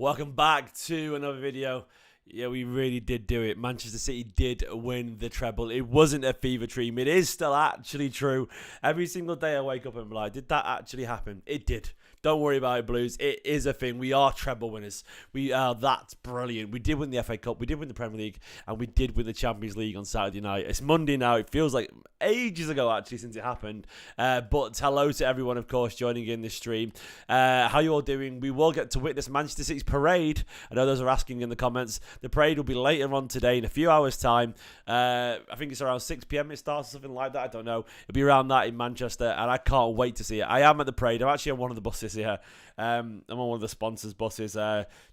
Welcome back to another video. Yeah, we really did do it. Manchester City did win the treble. It wasn't a fever dream. It is still actually true. Every single day I wake up and be like, did that actually happen? It did. Don't worry about it, Blues. It is a thing. We are treble winners. We are. That's brilliant. We did win the FA Cup. We did win the Premier League. And we did win the Champions League on Saturday night. It's Monday now. It feels like ages ago, actually, since it happened. But hello to everyone, of course, joining in this stream. How you all doing? We will get to witness Manchester City's parade. I know those are asking in the comments. The parade will be later on today in a few hours' time. I think it's around 6 p.m. it starts, or something like that. I don't know. It'll be around that in Manchester, and I can't wait to see it. I am at the parade. I'm actually on one of the buses here. I'm on one of the sponsors' buses.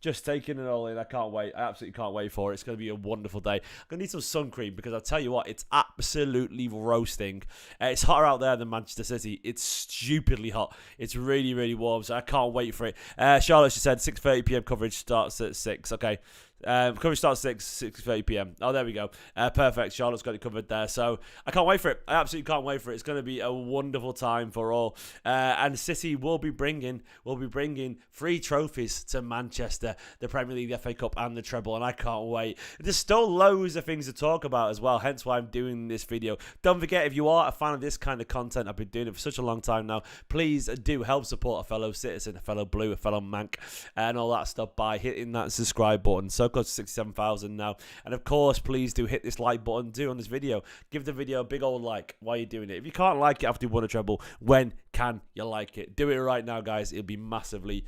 Just taking it all in. I can't wait. I absolutely can't wait for it. It's going to be a wonderful day. I'm going to need some sun cream because I'll tell you what, it's absolutely roasting. It's hotter out there than Manchester City. It's stupidly hot. It's really, really warm, so I can't wait for it. Charlotte, she said 6:30 p.m. coverage starts at 6. Okay. Coverage starts 6:30 p.m. Oh, there we go. Perfect. Charlotte's got it covered there. So I can't wait for it. I absolutely can't wait for it. It's going to be a wonderful time for all. And City will be bringing 3 trophies to Manchester: the Premier League, the FA Cup, and the treble. And I can't wait. There's still loads of things to talk about as well. Hence why I'm doing this video. Don't forget, if you are a fan of this kind of content, I've been doing it for such a long time now. Please do help support a fellow citizen, a fellow Blue, a fellow Manc, and all that stuff by hitting that subscribe button. So close to 67,000 now. And of course, please do hit this like button too on this video. Give the video a big old like while you're doing it. If you can't like it after you won a treble, when can you like it? Do it right now, guys. It'll be massively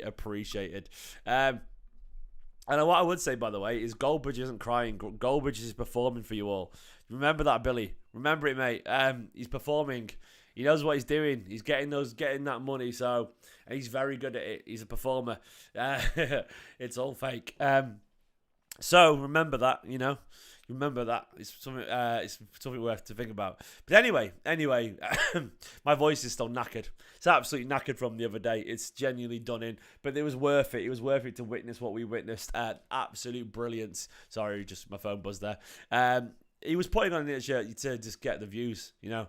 appreciated. And what I would say, by the way, is Goldbridge isn't crying. Goldbridge is performing for you all. Remember that, Billy. Remember it, mate. He's performing. He knows what he's doing. He's getting that money, so and he's very good at it. He's a performer. It's all fake. So remember that, you know. Remember that. It's something worth to think about. But anyway, my voice is still knackered. It's absolutely knackered from the other day. It's genuinely done in. But it was worth it. It was worth it to witness what we witnessed. Absolute brilliance. Sorry, just my phone buzzed there. He was putting on his shirt to just get the views, you know.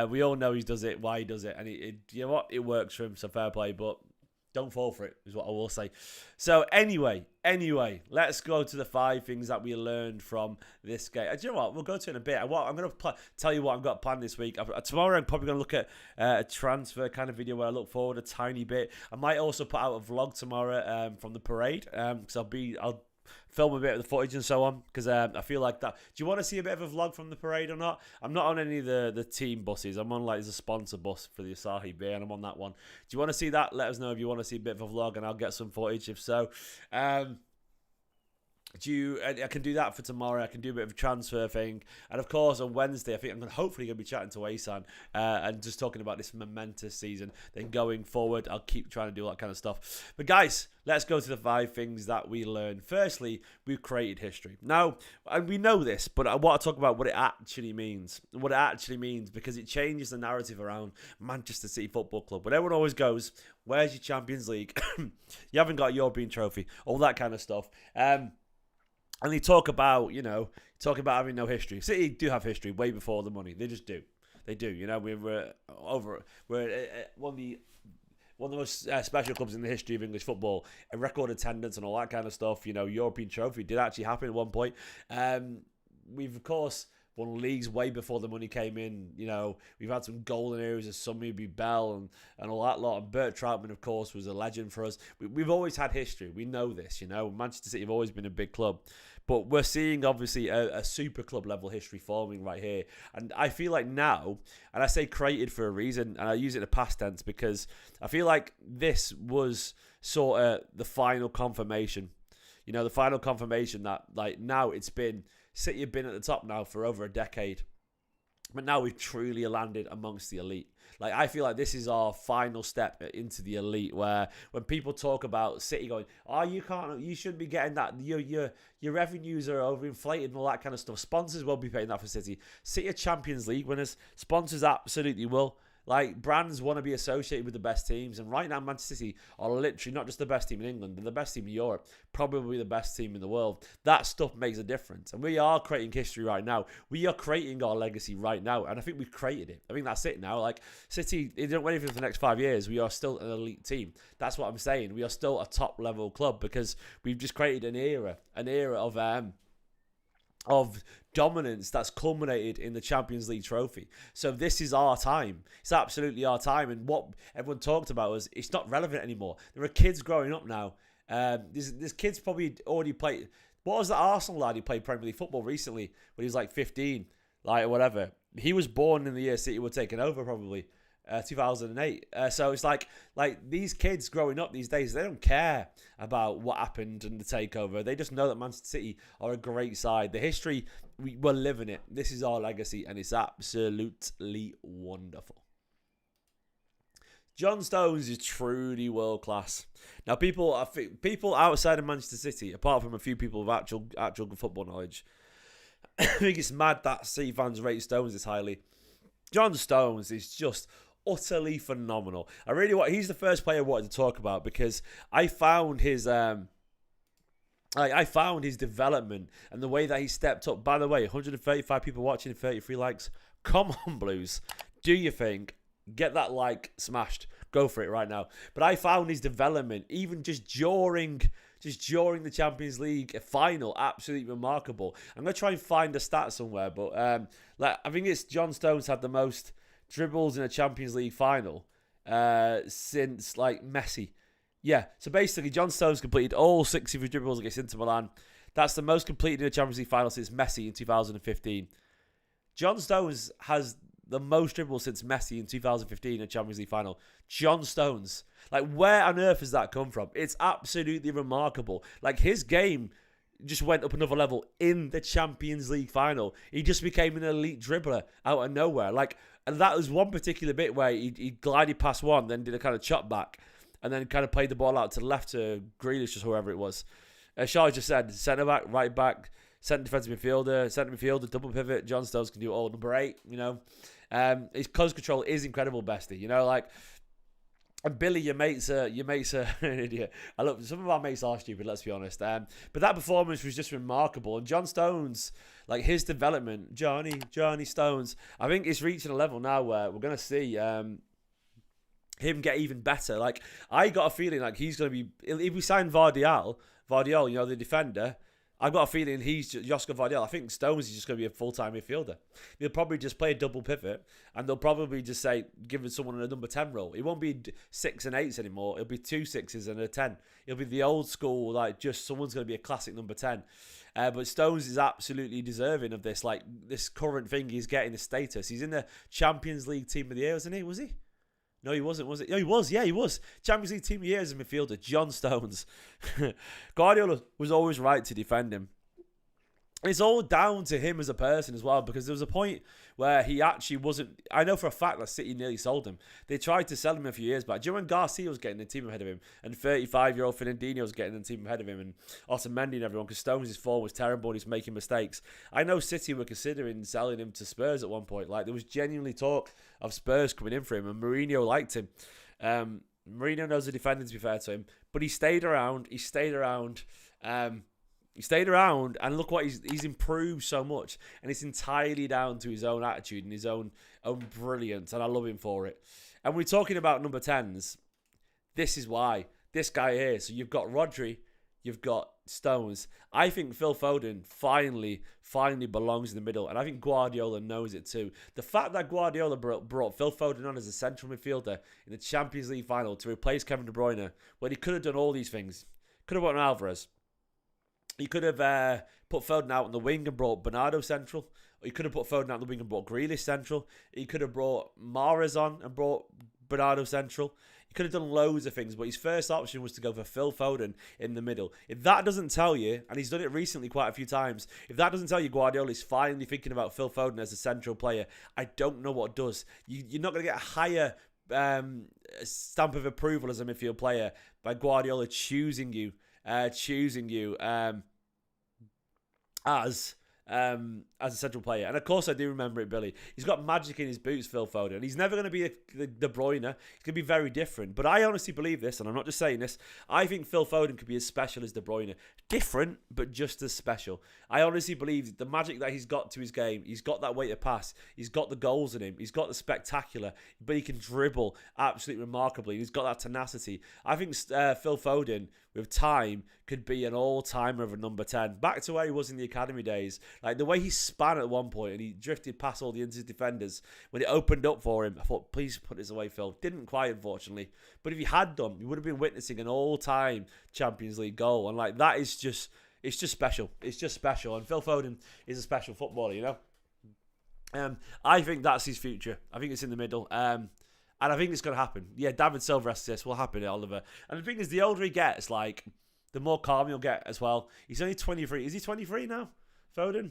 We all know he does it, why he does it, and you know what? It works for him, so fair play, but don't fall for it, is what I will say. So anyway, let's go to the 5 things that we learned from this game. Do you know what? We'll go to it in a bit. I'm going to tell you what I've got planned this week. Tomorrow I'm probably going to look at a transfer kind of video where I look forward a tiny bit. I might also put out a vlog tomorrow from the parade, because I'll film a bit of the footage and so on, because I feel like that. Do you want to see a bit of a vlog from the parade or not? I'm not on any of the team buses. I'm on, like, there's a sponsor bus for the Asahi beer, and I'm on that one. Do you want to see that? Let us know if you want to see a bit of a vlog, and I'll get some footage if so. I can do that for tomorrow. I can do a bit of a transfer thing, and of course on Wednesday I think I'm hopefully going to be chatting to Asan and just talking about this momentous season. Then going forward, I'll keep trying to do all that kind of stuff. But guys, let's go to the 5 things that we learned. Firstly, we've created history. Now, and we know this, but I want to talk about what it actually means. What it actually means, because it changes the narrative around Manchester City Football Club. But everyone always goes, "Where's your Champions League? You haven't got a European trophy," all that kind of stuff. And they talk about, having no history. City do have history way before the money. They just do. They do. You know, we're one of the most special clubs in the history of English football. A record attendance and all that kind of stuff. You know, European trophy did actually happen at one point. We've, of course, won leagues way before the money came in. You know, we've had some golden eras of Summy Bell and all that lot. And Bert Troutman, of course, was a legend for us. We've always had history. We know this, you know. Manchester City have always been a big club. But we're seeing, obviously, a super club level history forming right here. And I feel like now, and I say created for a reason, and I use it in the past tense because I feel like this was sort of the final confirmation. You know, the final confirmation that, like, now it's been, City have been at the top now for over a decade. But now we've truly landed amongst the elite. Like, I feel like this is our final step into the elite, where when people talk about City going, "Oh, you shouldn't be getting that. Your revenues are overinflated," and all that kind of stuff. Sponsors will be paying that for City. City are Champions League winners. Sponsors absolutely will. Like, brands want to be associated with the best teams. And right now, Manchester City are literally not just the best team in England, they're the best team in Europe, probably the best team in the world. That stuff makes a difference. And we are creating history right now. We are creating our legacy right now. And I think we've created it. I think that's it now. Like, City, they don't win anything for the next 5 years. We are still an elite team. That's what I'm saying. We are still a top-level club because we've just created an era of dominance that's culminated in the Champions League trophy. So this is our time. It's absolutely our time. And what everyone talked about was it's not relevant anymore. There are kids growing up now. There's kids probably already played. What was the Arsenal lad who played Premier League football recently when he was like 15, like whatever? He was born in the year City were taking over probably. 2008. So it's like these kids growing up these days, they don't care about what happened in the takeover. They just know that Manchester City are a great side. The history, we're living it. This is our legacy, and it's absolutely wonderful. John Stones is truly world class. Now, people outside of Manchester City, apart from a few people with actual football knowledge, I think it's mad that City fans rate Stones this highly. John Stones is just utterly phenomenal. He's the first player I wanted to talk about because I found his development and the way that he stepped up. By the way, 135 people watching, 33 likes. Come on, Blues. Do your thing. Get that like smashed. Go for it right now. But I found his development, even just during the Champions League final, absolutely remarkable. I'm going to try and find a stat somewhere, but I think it's John Stones had the most dribbles in a Champions League final since like Messi. Yeah, so basically John Stones completed all 60 of his dribbles against Inter Milan. That's the most completed in a Champions League final since Messi in 2015. John Stones has the most dribbles since Messi in 2015 in a Champions League final. John Stones. Like, where on earth has that come from? It's absolutely remarkable. Like, his game just went up another level in the Champions League final. He just became an elite dribbler out of nowhere. Like, and that was one particular bit where he glided past one, then did a kind of chop back, and then kind of played the ball out to the left to Grealish or whoever it was. Charles just said, centre back, right back, centre defensive midfielder, double pivot. John Stones can do it all. Number 8, you know. His close control is incredible, bestie. You know, like, and Billy, your mates are an idiot. I love some of our mates are stupid. Let's be honest. But that performance was just remarkable. And John Stones, like his development, Johnny Stones, I think it's reaching a level now where we're gonna see him get even better. Like, I got a feeling like he's gonna be. If we sign Vardiol, you know, the defender. I've got a feeling he's Josko Vardiol. I think Stones is just going to be a full-time midfielder. He'll probably just play a double pivot, and they'll probably just say, giving someone a number 10 role. It won't be 6 and 8s anymore. It'll be 2 6s and a 10. It'll be the old school, like, just someone's going to be a classic number 10. But Stones is absolutely deserving of this, like, this current thing he's getting, the status. He's in the Champions League Team of the Year, wasn't he? Was he? No, he wasn't, was it? No, he was. Yeah, he was. Champions League Team of the Year as a midfielder, John Stones. Guardiola was always right to defend him. It's all down to him as a person as well, because there was a point where he actually wasn't. I know for a fact that City nearly sold him. They tried to sell him a few years back. Do you know when Garcia was getting the team ahead of him, and 35-year-old Fernandinho was getting the team ahead of him, and Otamendi and everyone, because Stones' form was terrible and he's making mistakes. I know City were considering selling him to Spurs at one point. Like, there was genuinely talk of Spurs coming in for him, and Mourinho liked him. Mourinho knows the defending, to be fair to him, but he stayed around. He stayed around, and look what he's improved so much, and it's entirely down to his own attitude and his own brilliance, and I love him for it. And we're talking about number 10s. This is why this guy here. So you've got Rodri, you've got Stones. I think Phil Foden finally belongs in the middle, and I think Guardiola knows it too. The fact that Guardiola brought Phil Foden on as a central midfielder in the Champions League final to replace Kevin De Bruyne, when he could have done all these things, could have brought Alvarez. He could have put Foden out on the wing and brought Bernardo central. Or he could have put Foden out on the wing and brought Grealish central. He could have brought Mahrez on and brought Bernardo central. He could have done loads of things, but his first option was to go for Phil Foden in the middle. If that doesn't tell you, and he's done it recently quite a few times, if that doesn't tell you Guardiola is finally thinking about Phil Foden as a central player, I don't know what does. You're not going to get a higher stamp of approval as a midfield player by Guardiola choosing you as as a central player. And of course I do remember it, Billy. He's got magic in his boots, Phil Foden. He's never going to be the De Bruyne. He's going to be very different. But I honestly believe this, and I'm not just saying this. I think Phil Foden could be as special as De Bruyne. Different, but just as special. I honestly believe the magic that he's got to his game. He's got that way to pass. He's got the goals in him. He's got the spectacular, but he can dribble absolutely remarkably. He's got that tenacity. I think Phil Foden, with time, could be an all-timer of a number 10. Back to where he was in the academy days. Like the way he span at one point and he drifted past all the Inter defenders. When it opened up for him, I thought, please put this away, Phil. Didn't quite, unfortunately. But if he had done, we would have been witnessing an all-time Champions League goal. And like that is just, it's just special. It's just special. And Phil Foden is a special footballer, you know? I think that's his future. I think it's in the middle. And I think it's going to happen. Yeah, David Silva assist will happen, Oliver. And the thing is, the older he gets, like, the more calm he'll get as well. He's only 23. Is he 23 now, Foden?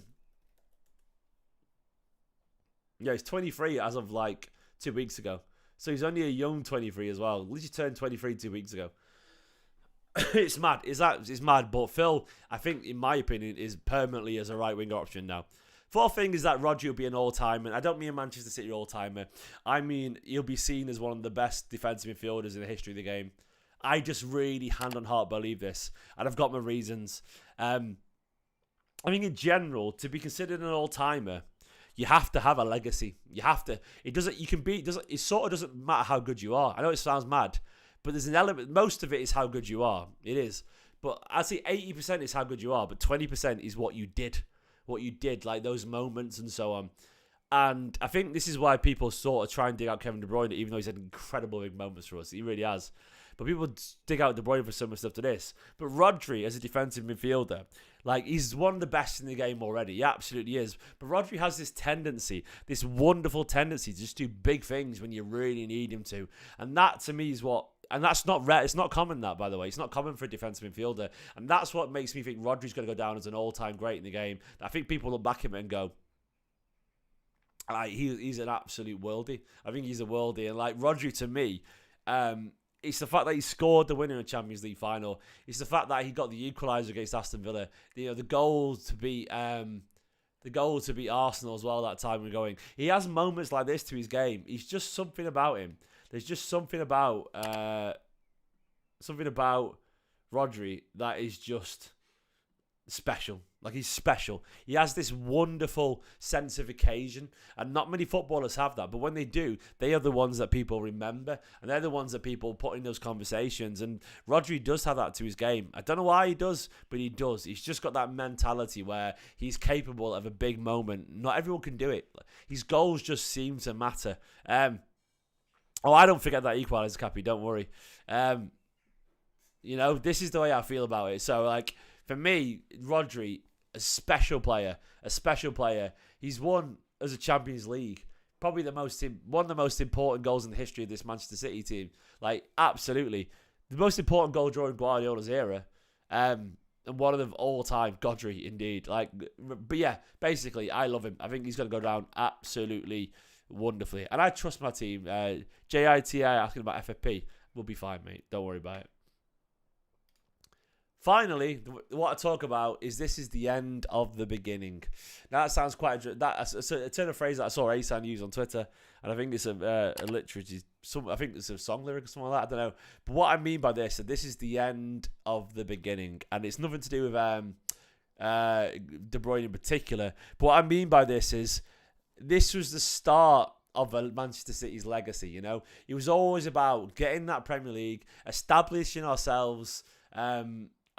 Yeah, he's 23 as of, like, 2 weeks ago. So he's only a young 23 as well. At least he turned 23 2 weeks ago. It's mad. It's mad. But Phil, I think, in my opinion, is permanently as a right-wing option now. Fourth thing is that Rodri will be an all-timer. I don't mean a Manchester City all-timer. I mean he'll be seen as one of the best defensive midfielders in the history of the game. I just really, hand on heart, believe this. And I've got my reasons. I mean, in general, to be considered an all-timer, you have to have a legacy. You have to. It doesn't. You can be. It sort of doesn't matter how good you are. I know it sounds mad, but there's an element. Most of it is how good you are. It is. But I'd say 80% is how good you are, but 20% is what you did. What you did, like those moments and so on. And I think this is why people sort of try and dig out Kevin De Bruyne, even though he's had incredible big moments for us. He really has. But people dig out De Bruyne for some of stuff to this. But Rodri, as a defensive midfielder, like he's one of the best in the game already. He absolutely is. But Rodri has this tendency, this wonderful tendency to just do big things when you really need him to. And that, to me, is what... And that's not rare. It's not common, that, by the way. It's not common for a defensive midfielder. And that's what makes me think Rodri's going to go down as an all-time great in the game. I think people look back at him and go, he's an absolute worldie. I think he's a worldie. And, like, Rodri, to me, it's the fact that he scored the winner in the Champions League final. It's the fact that he got the equaliser against Aston Villa. You know, the goal to beat Arsenal as well that time we're going. He has moments like this to his game. He's just something about him. There's just something about Rodri that is just special. Like, he's special. He has this wonderful sense of occasion, and not many footballers have that. But when they do, they are the ones that people remember, and they're the ones that people put in those conversations. And Rodri does have that to his game. I don't know why he does, but he does. He's just got that mentality where he's capable of a big moment. Not everyone can do it. His goals just seem to matter. Oh, I don't forget that equaliser, Cappy. Don't worry. You know, this is the way I feel about it. So, like, for me, Rodri, a special player. He's won as a Champions League. Probably one of the most important goals in the history of this Manchester City team. Like, absolutely. The most important goal during Guardiola's era. And one of them all-time. Godry, indeed. Like, but yeah, basically, I love him. I think he's going to go down absolutely wonderfully. And I trust my team. JITI asking about FFP. We'll be fine, mate. Don't worry about it. Finally, what I talk about is this is the end of the beginning. Now, that sounds quite... That's a turn of phrase that I saw Asan use on Twitter, and I think it's a literature... I think it's a song lyric or something like that. I don't know. But what I mean by this is the end of the beginning, and it's nothing to do with De Bruyne in particular. But what I mean by this is this was the start of Manchester City's legacy, you know? It was always about getting that Premier League, establishing ourselves...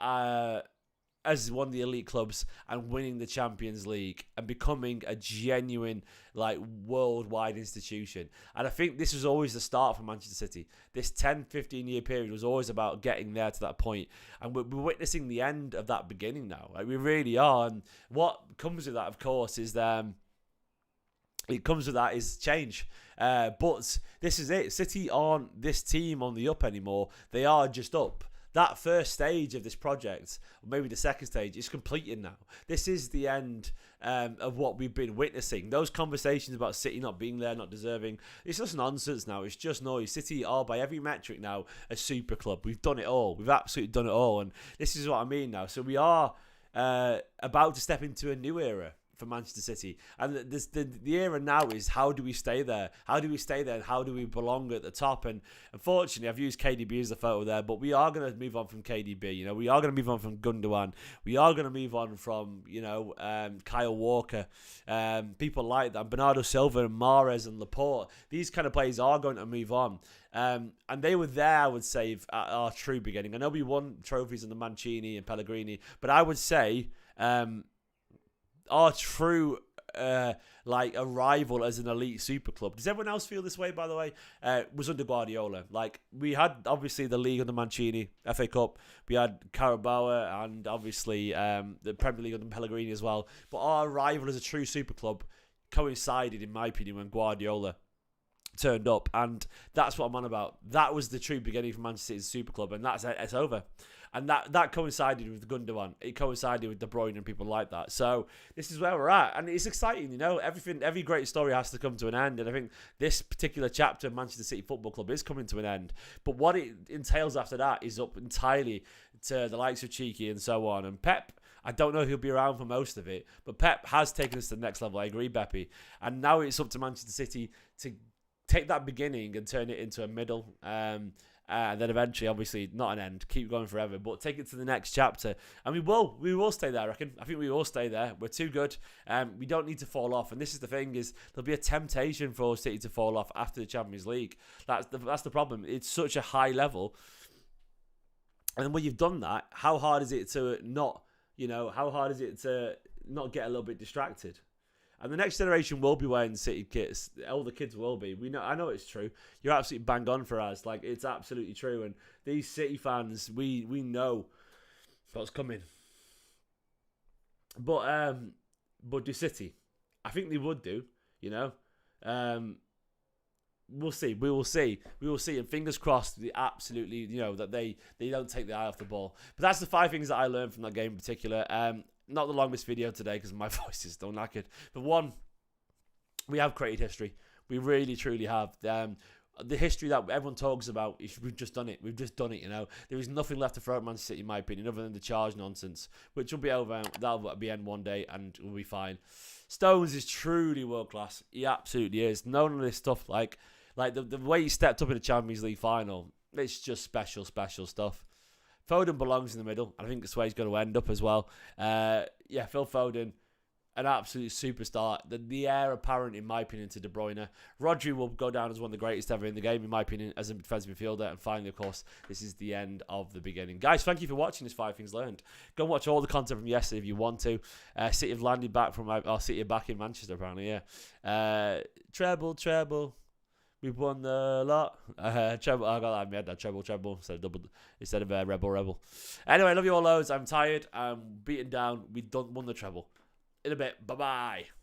as one of the elite clubs and winning the Champions League and becoming a genuine, like, worldwide institution. And I think this was always the start for Manchester City. This 10, 15-year period was always about getting there to that point. And we're witnessing the end of that beginning now. Like, we really are. And what comes with that, of course, is change. But this is it. City aren't this team on the up anymore. They are just up. That first stage of this project, or maybe the second stage, is completed now. This is the end of what we've been witnessing. Those conversations about City not being there, not deserving, it's just nonsense now. It's just noise. City are, by every metric now, a super club. We've done it all. We've absolutely done it all. And this is what I mean now. So we are about to step into a new era for Manchester City. And the era now is, how do we stay there? How do we stay there? And how do we belong at the top? And unfortunately, I've used KDB as the photo there, but we are going to move on from KDB. You know, we are going to move on from Gundogan. We are going to move on from, you know, Kyle Walker, people like that, Bernardo Silva and Mahrez and Laporte. These kind of players are going to move on. And they were there, I would say, at our true beginning. I know we won trophies under Mancini and Pellegrini, but I would say our true like arrival as an elite super club. Does everyone else feel this way, by the way? Was under Guardiola. Like, we had obviously the league under Mancini, FA Cup. We had Carabao and obviously the Premier League under Pellegrini as well. But our arrival as a true super club coincided, in my opinion, when Guardiola turned up, and that's what I'm on about. That was the true beginning for Manchester City's super club, and it's over. And that coincided with Gundogan. It coincided with De Bruyne and people like that. So this is where we're at, and it's exciting. You know, every great story has to come to an end, and I think this particular chapter of Manchester City Football Club is coming to an end. But what it entails after that is up entirely to the likes of Cheeky and so on. And Pep, I don't know if he'll be around for most of it, but Pep has taken us to the next level. I agree, Beppy. And now it's up to Manchester City to take that beginning and turn it into a middle, and then eventually, obviously, not an end, keep going forever, but take it to the next chapter. And we will stay there, I reckon. I think we will stay there. We're too good. We don't need to fall off. And this is the thing, is there'll be a temptation for City to fall off after the Champions League. That's the problem. It's such a high level. And when you've done that, how hard is it to not get a little bit distracted? And the next generation will be wearing City kits. All the kids will be. I know it's true. You're absolutely bang on for us. Like, it's absolutely true. And these City fans, we know what's coming. But do City? I think they would do. You know, we'll see. We will see. And fingers crossed, absolutely. You know, that they don't take the eye off the ball. But that's the 5 things that I learned from that game in particular. Not the longest video today because my voice is still knackered. But one, we have created history. We really, truly have. The history that everyone talks about, we've just done it. We've just done it, you know. There is nothing left to throw at Manchester City, in my opinion, other than the charge nonsense, which will be over. That'll be end one day and we'll be fine. Stones is truly world class. He absolutely is. None of this stuff, like the way he stepped up in the Champions League final, it's just special stuff. Foden belongs in the middle. I think that's where he's going to end up as well. Phil Foden, an absolute superstar. The heir apparent, in my opinion, to De Bruyne. Rodri will go down as one of the greatest ever in the game, in my opinion, as a defensive midfielder. And finally, of course, this is the end of the beginning. Guys, thank you for watching this 5 Things Learned. Go and watch all the content from yesterday if you want to. City have landed back City are back in Manchester, apparently, yeah. Treble. We've won the lot. Treble. I got that in my head. That treble instead of rebel. Anyway, love you all loads. I'm tired. I'm beaten down. We won the treble. In a bit. Bye bye.